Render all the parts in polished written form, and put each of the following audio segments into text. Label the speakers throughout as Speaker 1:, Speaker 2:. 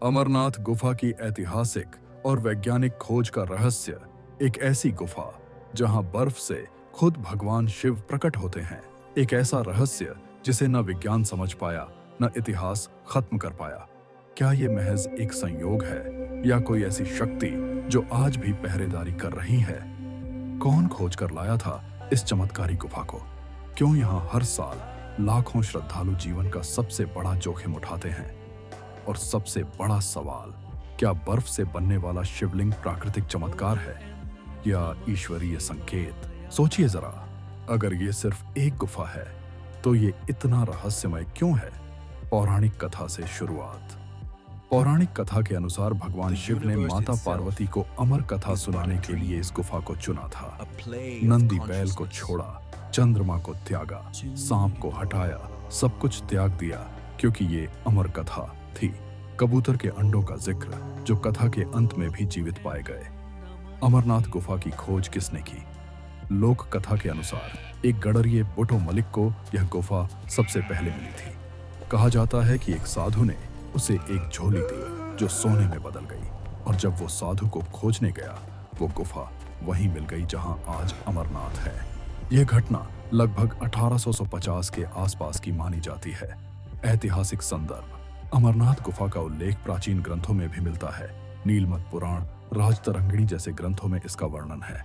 Speaker 1: अमरनाथ गुफा की ऐतिहासिक और वैज्ञानिक खोज का रहस्य एक ऐसी गुफा जहां बर्फ से खुद भगवान शिव प्रकट होते हैं। एक ऐसा रहस्य जिसे न विज्ञान समझ पाया न इतिहास खत्म कर पाया। क्या ये महज एक संयोग है या कोई ऐसी शक्ति जो आज भी पहरेदारी कर रही है? कौन खोज कर लाया था इस चमत्कारी गुफा को? क्यों यहाँ हर साल लाखों श्रद्धालु जीवन का सबसे बड़ा जोखिम उठाते हैं? और सबसे बड़ा सवाल, क्या बर्फ से बनने वाला शिवलिंग प्राकृतिक चमत्कार है या ईश्वरीय संकेत? सोचिए जरा, अगर ये सिर्फ एक गुफा है तो ये इतना रहस्यमय क्यों है? पौराणिक कथा से शुरुआत। पौराणिक कथा के अनुसार भगवान शिव ने माता पार्वती को अमर कथा सुनाने के लिए इस गुफा को चुना था। नंदी बैल को छोड़ा, चंद्रमा को त्यागा, सांप को हटाया, सब कुछ त्याग दिया क्योंकि ये अमर कथा थी। कबूतर के अंडों का जिक्र जो कथा के अंत में भी जीवित पाए गए। अमरनाथ गुफा की खोज किसने की? लोक कथा के अनुसार एक गडरिये बुटो मलिक को यह गुफा सबसे पहले मिली थी। कहा जाता है कि एक साधु ने उसे एक झोली दी जो सोने में बदल गई, और जब वो साधु को खोजने गया वो गुफा वहीं मिल गई जहां आज अमरनाथ है। यह घटना लगभग 1850 के आसपास की मानी जाती है। ऐतिहासिक संदर्भ। अमरनाथ गुफा का उल्लेख प्राचीन ग्रंथों में भी मिलता है। नीलमत पुराण, राजतरंगिणी जैसे ग्रंथों में इसका वर्णन है।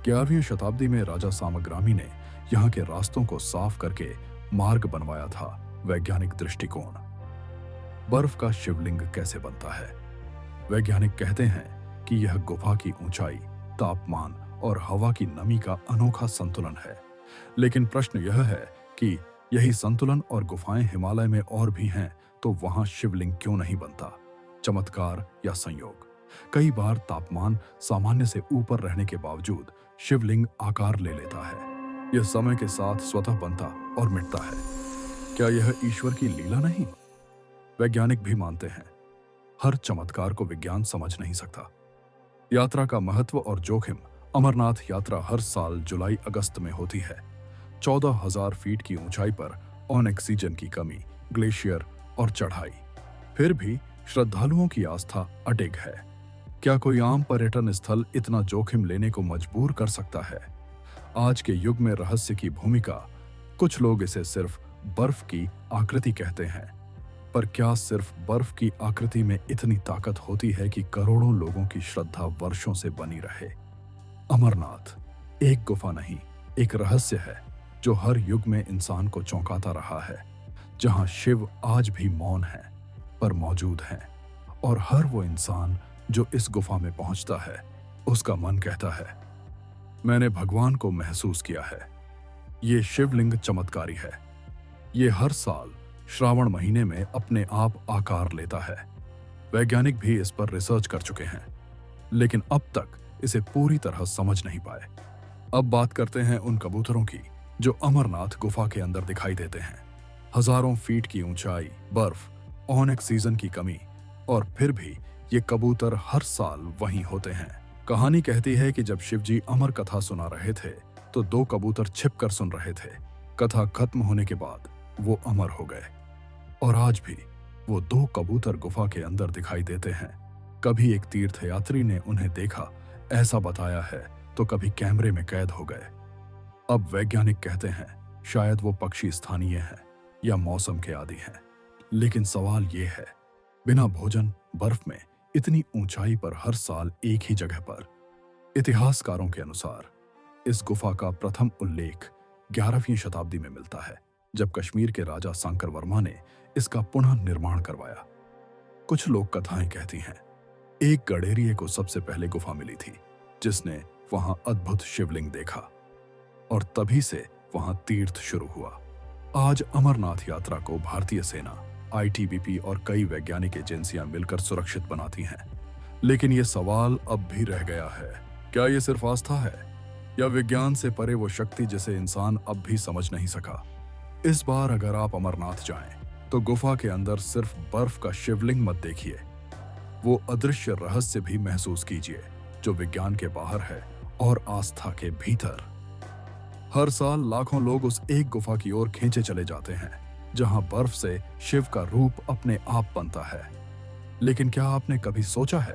Speaker 1: 11वीं शताब्दी में राजा सामग्रामी ने यहाँ के रास्तों को साफ करके मार्ग बनवाया था। वैज्ञानिक दृष्टिकोण। बर्फ का शिवलिंग कैसे बनता है? वैज्ञानिक कहते हैं कि यह गुफा की ऊंचाई, तापमान और हवा की नमी का अनोखा संतुलन है। लेकिन प्रश्न यह है कि यही संतुलन और गुफाएं हिमालय में और भी हैं, तो वहां शिवलिंग क्यों नहीं बनता? चमत्कार या संयोग? कई बार तापमान सामान्य से ऊपर रहने के बावजूद शिवलिंग आकार ले लेता है। यह समय के साथ स्वतः बनता और मिटता है। क्या यह ईश्वर की लीला नहीं? वैज्ञानिक भी मानते हैं हर चमत्कार को विज्ञान समझ नहीं सकता। यात्रा का महत्व और जोखिम। अमरनाथ यात्रा हर साल जुलाई अगस्त में होती है। 14,000 फीट की ऊंचाई पर ऑक्सीजन की कमी, ग्लेशियर और चढ़ाई। फिर भी श्रद्धालुओं की आस्था अडिग है। क्या कोई आम पर्यटन स्थल इतना जोखिम लेने को मजबूर कर सकता है? आज के युग में रहस्य की भूमिका। कुछ लोग इसे सिर्फ बर्फ की आकृति कहते हैं, पर क्या सिर्फ बर्फ की आकृति में इतनी ताकत होती है कि करोड़ों लोगों की श्रद्धा वर्षों से बनी रहे? अमरनाथ एक गुफा नहीं, एक रहस्य है जो हर युग में इंसान को चौंकाता रहा है। जहां शिव आज भी मौन है पर मौजूद हैं, और हर वो इंसान जो इस गुफा में पहुंचता है उसका मन कहता है, मैंने भगवान को महसूस किया है। ये शिवलिंग चमत्कारी है। ये हर साल श्रावण महीने में अपने आप आकार लेता है। वैज्ञानिक भी इस पर रिसर्च कर चुके हैं, लेकिन अब तक इसे पूरी तरह समझ नहीं पाए। अब बात करते हैं उन कबूतरों की जो अमरनाथ गुफा के अंदर दिखाई देते हैं। हजारों फीट की ऊंचाई, बर्फ, ऑक्सीजन की कमी, और फिर भी ये कबूतर हर साल वहीं होते हैं। कहानी कहती है कि जब शिवजी अमर कथा सुना रहे थे तो 2 कबूतर छिपकर सुन रहे थे। कथा खत्म होने के बाद वो अमर हो गए, और आज भी वो 2 कबूतर गुफा के अंदर दिखाई देते हैं। कभी एक तीर्थयात्री ने उन्हें देखा, ऐसा बताया है, तो कभी कैमरे में कैद हो गए। अब वैज्ञानिक कहते हैं शायद वो पक्षी स्थानीय हैं या मौसम के आदी हैं। लेकिन सवाल ये है, बिना भोजन बर्फ में इतनी ऊंचाई पर हर साल एक ही जगह पर? इतिहासकारों के अनुसार इस गुफा का प्रथम उल्लेख 11वीं शताब्दी में मिलता है, जब कश्मीर के राजा सांकर वर्मा ने इसका पुनः निर्माण करवाया। कुछ लोक कथाएं कहती हैं एक गडेरिये को सबसे पहले गुफा मिली थी जिसने वहां अद्भुत शिवलिंग देखा, और तभी से वहां तीर्थ शुरू हुआ। आज अमरनाथ यात्रा को भारतीय सेना, आईटीबीपी और कई वैज्ञानिक एजेंसियां मिलकर सुरक्षित बनाती हैं। लेकिन यह सवाल अब भी रह गया है, क्या यह सिर्फ आस्था है या विज्ञान से परे वो शक्ति जिसे इंसान अब भी समझ नहीं सका? इस बार अगर आप अमरनाथ जाएं तो गुफा के अंदर सिर्फ बर्फ का शिवलिंग मत देखिए, वो अदृश्य रहस्य भी महसूस कीजिए जो विज्ञान के बाहर है और आस्था के भीतर। हर साल लाखों लोग उस एक गुफा की ओर खींचे चले जाते हैं जहां बर्फ से शिव का रूप अपने आप बनता है। लेकिन क्या आपने कभी सोचा है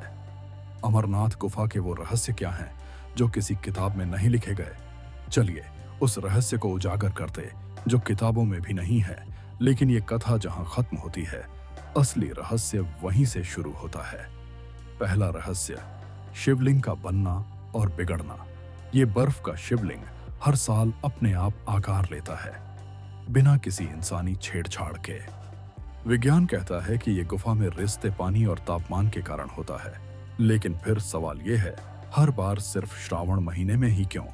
Speaker 1: अमरनाथ गुफा के वो रहस्य क्या हैं जो किसी किताब में नहीं लिखे गए? चलिए उस रहस्य को उजागर करते जो किताबों में भी नहीं है, लेकिन ये कथा जहां खत्म होती है, असली रहस्य वहीं से शुरू होता है। पहला रहस्य, शिवलिंग का बनना और बिगड़ना। ये बर्फ का शिवलिंग हर साल अपने आप आकार लेता है, बिना किसी इंसानी छेड़छाड़ के। विज्ञान कहता है कि ये गुफा में रिश्ते पानी और तापमान के कारण होता है, लेकिन फिर सवाल ये है, हर बार सिर्फ श्रावण महीने में ही क्यों?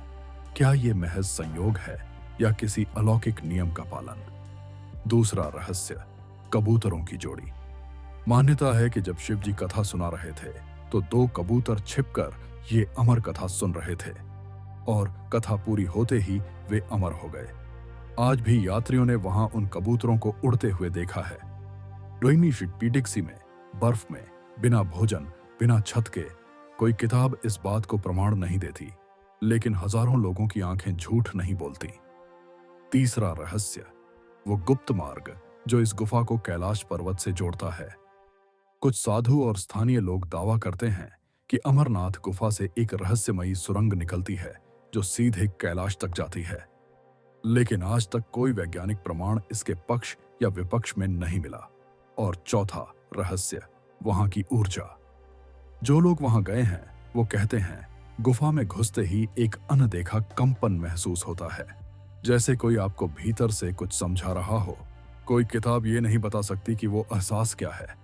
Speaker 1: क्या ये महज संयोग है या किसी अलौकिक नियम का पालन? दूसरा रहस्य, कबूतरों की जोड़ी। मान्यता है कि जब शिव जी कथा सुना रहे थे तो दो कबूतर छिपकर ये अमर कथा सुन रहे थे और कथा पूरी होते ही वे अमर हो गए। आज भी यात्रियों ने वहां उन कबूतरों को उड़ते हुए देखा है। रोइमीशिटपीडिक्सी में बर्फ में बिना भोजन, बिना छत के। कोई किताब इस बात को प्रमाण नहीं देती, लेकिन हजारों लोगों की आंखें झूठ नहीं बोलती। तीसरा रहस्य, वो गुप्त मार्ग जो इस गुफा को कैलाश पर्वत से जोड़ता है। कुछ साधु और स्थानीय लोग दावा करते हैं कि अमरनाथ गुफा से एक रहस्यमयी सुरंग निकलती है जो सीधे कैलाश तक जाती है, लेकिन आज तक कोई वैज्ञानिक प्रमाण इसके पक्ष या विपक्ष में नहीं मिला। और चौथा रहस्य, वहां की ऊर्जा। जो लोग वहां गए हैं वो कहते हैं गुफा में घुसते ही एक अनदेखा कंपन महसूस होता है, जैसे कोई आपको भीतर से कुछ समझा रहा हो। कोई किताब ये नहीं बता सकती कि वो एहसास क्या है।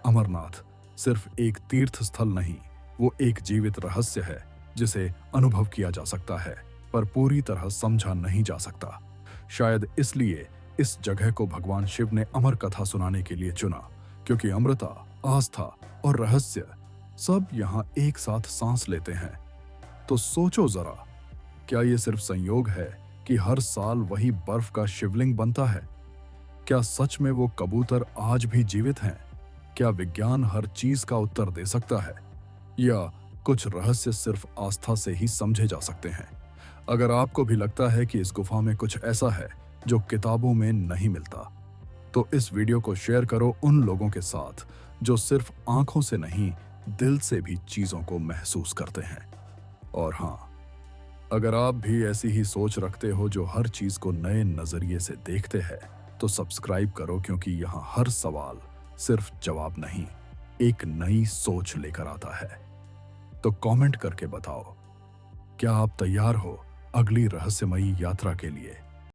Speaker 1: अमरनाथ सिर्फ एक तीर्थ स्थल नहीं, वो एक जीवित रहस्य है जिसे अनुभव किया जा सकता है पर पूरी तरह समझा नहीं जा सकता। शायद इसलिए इस जगह को भगवान शिव ने अमर कथा सुनाने के लिए चुना, क्योंकि अमृता, आस्था और रहस्य सब यहाँ एक साथ सांस लेते हैं। तो सोचो जरा, क्या ये सिर्फ संयोग है कि हर साल वही बर्फ का शिवलिंग बनता है? क्या सच में वो कबूतर आज भी जीवित हैं? क्या विज्ञान हर चीज का उत्तर दे सकता है, या कुछ रहस्य सिर्फ आस्था से ही समझे जा सकते हैं? अगर आपको भी लगता है कि इस गुफा में कुछ ऐसा है जो किताबों में नहीं मिलता, तो इस वीडियो को शेयर करो उन लोगों के साथ जो सिर्फ आंखों से नहीं, दिल से भी चीजों को महसूस करते हैं। और हाँ, अगर आप भी ऐसी ही सोच रखते हो जो हर चीज को नए नजरिए से देखते हैं, तो सब्सक्राइब करो, क्योंकि यहाँ हर सवाल सिर्फ जवाब नहीं, एक नई सोच लेकर आता है। तो कमेंट करके बताओ, क्या आप तैयार हो अगली रहस्यमयी यात्रा के लिए?